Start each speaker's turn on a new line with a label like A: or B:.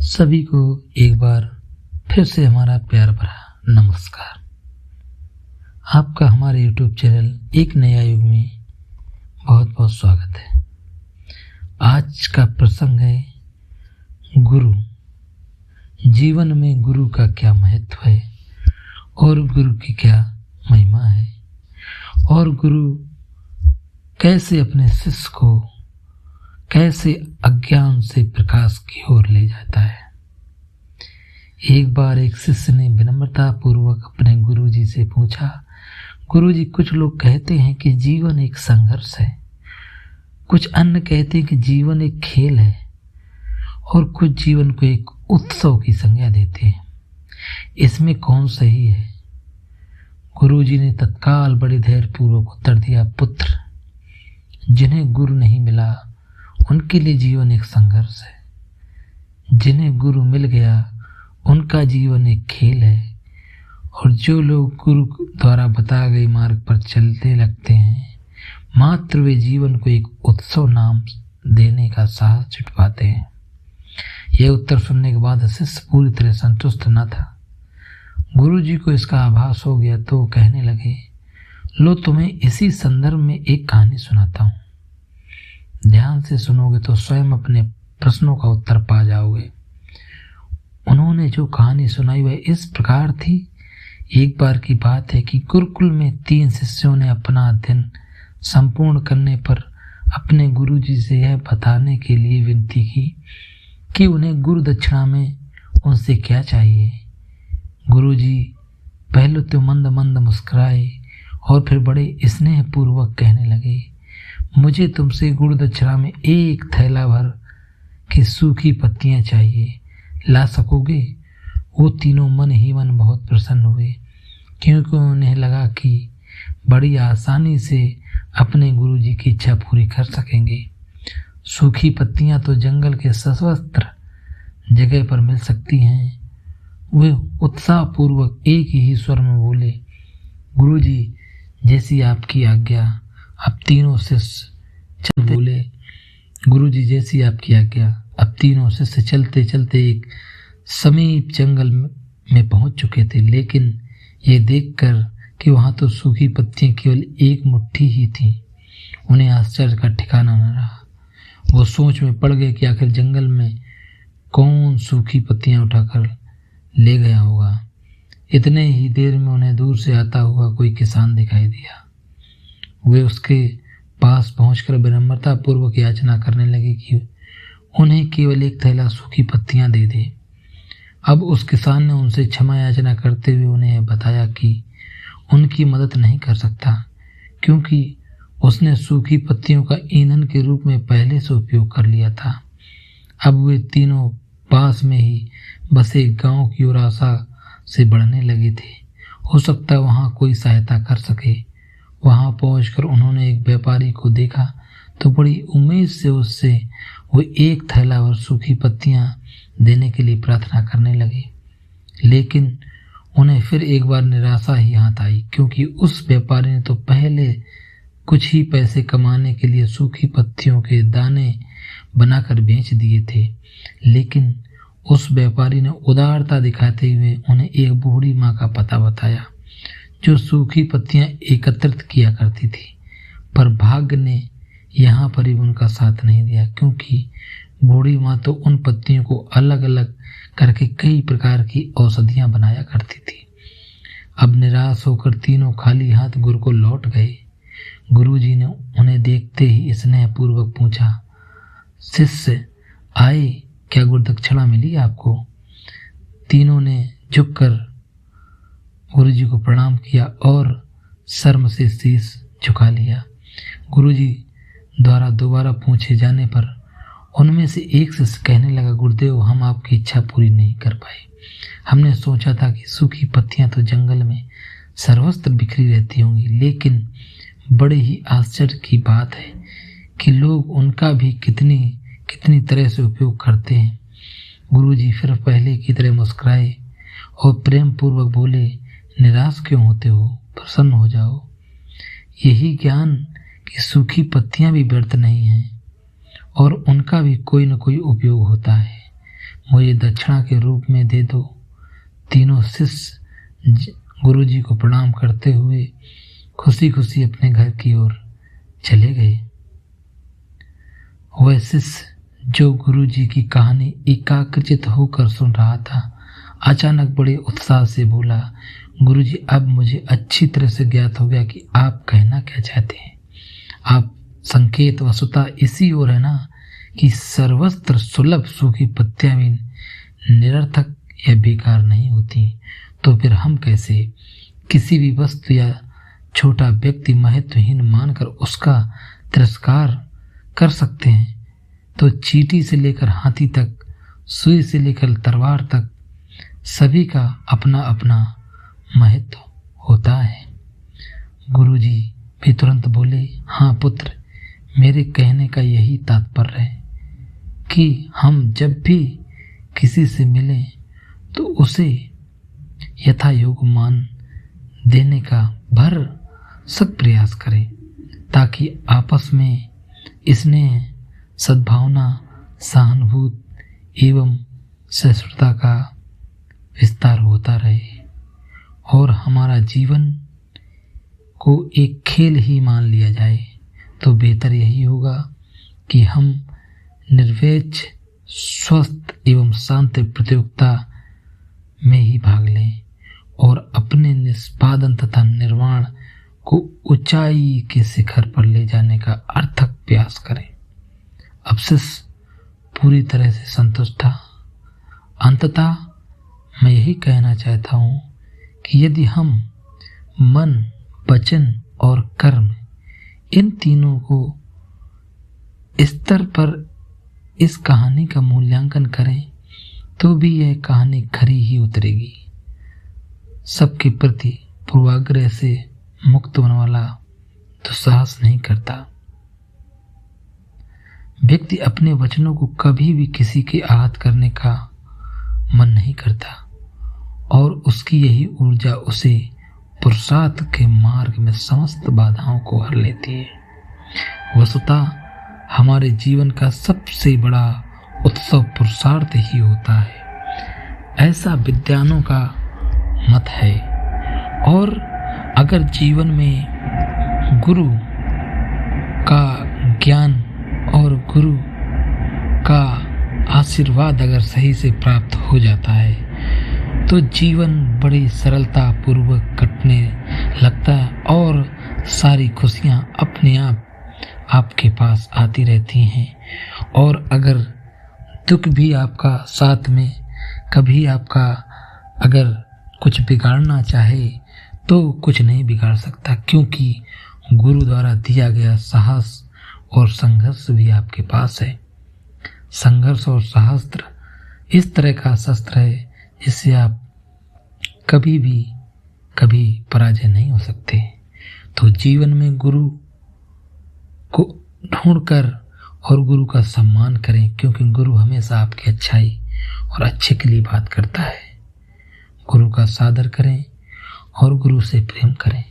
A: सभी को एक बार फिर से हमारा प्यार भरा नमस्कार। आपका हमारे YouTube चैनल एक नया युग में बहुत बहुत स्वागत है। आज का प्रसंग है गुरु। जीवन में गुरु का क्या महत्व है और गुरु की क्या महिमा है और गुरु कैसे अपने शिष्य को कैसे अज्ञान से प्रकाश की ओर ले जाता है। एक बार एक शिष्य ने विनम्रता पूर्वक अपने गुरुजी से पूछा, गुरुजी, कुछ लोग कहते हैं कि जीवन एक संघर्ष है, कुछ अन्य कहते हैं कि जीवन एक खेल है और कुछ जीवन को एक उत्सव की संज्ञा देते हैं। इसमें कौन सही है? गुरुजी ने तत्काल बड़े धैर्य पूर्वक उत्तर दिया, पुत्र, जिन्हें गुरु नहीं मिला उनके लिए जीवन एक संघर्ष है, जिन्हें गुरु मिल गया उनका जीवन एक खेल है और जो लोग गुरु द्वारा बताए गए मार्ग पर चलते लगते हैं मात्र वे जीवन को एक उत्सव नाम देने का साहस जुट पाते हैं। यह उत्तर सुनने के बाद शिष्य पूरी तरह संतुष्ट न था। गुरुजी को इसका आभास हो गया तो कहने लगे, लो तुम्हें इसी संदर्भ में एक कहानी सुनाता हूँ। ध्यान से सुनोगे तो स्वयं अपने प्रश्नों का उत्तर पा जाओगे। उन्होंने जो कहानी सुनाई वह इस प्रकार थी। एक बार की बात है कि गुरुकुल में 3 शिष्यों ने अपना अध्ययन संपूर्ण करने पर अपने गुरुजी से यह बताने के लिए विनती की कि उन्हें गुरु दक्षिणा में उनसे क्या चाहिए। गुरुजी पहले तो मंद मंद मुस्कुराए और फिर बड़े स्नेहपूर्वक कहने लगे, मुझे तुमसे गुरु दक्षिणा में 1 थैला भर की सूखी पत्तियां चाहिए, ला सकोगे? वो तीनों मन ही मन बहुत प्रसन्न हुए क्योंकि उन्हें लगा कि बड़ी आसानी से अपने गुरुजी की इच्छा पूरी कर सकेंगे। सूखी पत्तियां तो जंगल के सशस्त्र जगह पर मिल सकती हैं। वे उत्साहपूर्वक एक ही स्वर में बोले, गुरुजी जैसी आपकी आज्ञा। अब तीनों शिष्य चलते बोले, गुरुजी जैसी आपकी आज्ञा। अब तीनों शिष्य चलते चलते एक समीप जंगल में पहुंच चुके थे, लेकिन ये देखकर कि वहां तो सूखी पत्तियां केवल 1 मुट्ठी ही थीं, उन्हें आश्चर्य का ठिकाना न रहा। वो सोच में पड़ गए कि आखिर जंगल में कौन सूखी पत्तियां उठाकर ले गया होगा। इतने ही देर में उन्हें दूर से आता हुआ कोई किसान दिखाई दिया। वे उसके पास पहुंचकर विनम्रता पूर्वक याचना करने लगे कि उन्हें केवल 1 थैला सूखी पत्तियां दे दे। अब उस किसान ने उनसे क्षमा याचना करते हुए उन्हें बताया कि उनकी मदद नहीं कर सकता क्योंकि उसने सूखी पत्तियों का ईंधन के रूप में पहले से उपयोग कर लिया था। अब वे तीनों पास में ही बसे गांव की ओर आशा से बढ़ने लगे थे। हो सकता है वहां कोई सहायता कर सके। वहां पहुंचकर उन्होंने एक व्यापारी को देखा तो बड़ी उम्मीद से उससे वो 1 थैला भर सूखी पत्तियां देने के लिए प्रार्थना करने लगे, लेकिन उन्हें फिर एक बार निराशा ही हाथ आई क्योंकि उस व्यापारी ने तो पहले कुछ ही पैसे कमाने के लिए सूखी पत्तियों के दाने बनाकर बेच दिए थे। लेकिन उस व्यापारी ने उदारता दिखाते हुए उन्हें एक बूढ़ी माँ का पता बताया जो सूखी पत्तियां एकत्रित किया करती थी, पर भाग्य ने यहाँ पर भी उनका साथ नहीं दिया क्योंकि बूढ़ी माँ तो उन पत्तियों को अलग अलग करके कई प्रकार की औषधियां बनाया करती थी। अब निराश होकर तीनों खाली हाथ गुरु को लौट गए। गुरुजी ने उन्हें देखते ही स्नेहपूर्वक पूछा, शिष्य आए, क्या गुरु दक्षिणा मिली आपको? तीनों ने झुककर गुरुजी को प्रणाम किया और शर्म से शीश झुका लिया। गुरुजी द्वारा दोबारा पूछे जाने पर उनमें से एक शिष्य कहने लगा, गुरुदेव, हम आपकी इच्छा पूरी नहीं कर पाए। हमने सोचा था कि सूखी पत्तियां तो जंगल में सर्वत्र बिखरी रहती होंगी, लेकिन बड़े ही आश्चर्य की बात है कि लोग उनका भी कितनी कितनी तरह से उपयोग करते हैं। गुरुजी फिर पहले की तरह मुस्कुराए और प्रेम पूर्वक बोले, निराश क्यों होते हो, प्रसन्न हो जाओ। यही ज्ञान कि सूखी पत्तियां भी व्यर्थ नहीं हैं और उनका भी कोई न कोई उपयोग होता है। मुझे दक्षिणा के रूप में दे दो। तीनों शिष्य गुरु जी को प्रणाम करते हुए खुशी खुशी अपने घर की ओर चले गए। वह शिष्य जो गुरु जी की कहानी एकाग्रचित होकर सुन रहा था, अचानक बड़े उत्साह से बोला, गुरु जी, अब मुझे अच्छी तरह से ज्ञात हो गया कि आप कहना क्या चाहते हैं। आप संकेत वस्तुतः इसी ओर है ना कि सर्वत्र सुलभ सूखी पत्तियां भी निरर्थक या बेकार नहीं होती, तो फिर हम कैसे किसी भी वस्तु या छोटा व्यक्ति महत्वहीन मानकर उसका तिरस्कार कर सकते हैं। तो चींटी से लेकर हाथी तक, सुई से लेकर तलवार तक सभी का अपना अपना महत्व होता है। गुरुजी भी तुरंत बोले, हाँ पुत्र, मेरे कहने का यही तात्पर्य है कि हम जब भी किसी से मिलें तो उसे यथा योग मान देने का भरसक प्रयास करें, ताकि आपस में स्नेह, सद्भावना, सहानुभूति एवं सहिष्णुता का विस्तार होता रहे और हमारा जीवन को एक खेल ही मान लिया जाए। तो बेहतर यही होगा कि हम निर्वेच, स्वस्थ एवं शांत प्रतियोगिता में ही भाग लें और अपने निष्पादन तथा निर्वाण को ऊंचाई के शिखर पर ले जाने का अर्थक प्रयास करें। अब शिष्य पूरी तरह से संतुष्ट था। अंततः मैं यही कहना चाहता हूँ कि यदि हम मन, वचन और कर्म इन तीनों को स्तर पर इस कहानी का मूल्यांकन करें तो भी यह कहानी खरी ही उतरेगी। सबके प्रति पूर्वाग्रह से मुक्त होने वाला दुस्साहस नहीं करता। व्यक्ति अपने वचनों को कभी भी किसी के आहत करने का मन नहीं करता और उसकी यही ऊर्जा उसे पुरुषार्थ के मार्ग में समस्त बाधाओं को हर लेती है। वस्तुतः हमारे जीवन का सबसे बड़ा उत्सव पुरुषार्थ ही होता है, ऐसा विद्वानों का मत है। और अगर जीवन में गुरु का ज्ञान और गुरु का आशीर्वाद अगर सही से प्राप्त हो जाता है तो जीवन बड़ी सरलता पूर्वक कटने लगता है और सारी खुशियाँ अपने आप आपके पास आती रहती हैं। और अगर दुख भी आपका साथ में कभी आपका अगर कुछ बिगाड़ना चाहे तो कुछ नहीं बिगाड़ सकता, क्योंकि गुरु द्वारा दिया गया साहस और संघर्ष भी आपके पास है। संघर्ष और सहस्त्र इस तरह का शस्त्र है जिससे आप कभी पराजय नहीं हो सकते। तो जीवन में गुरु को ढूंढकर और गुरु का सम्मान करें, क्योंकि गुरु हमेशा आपकी अच्छाई और अच्छे के लिए बात करता है। गुरु का सादर करें और गुरु से प्रेम करें।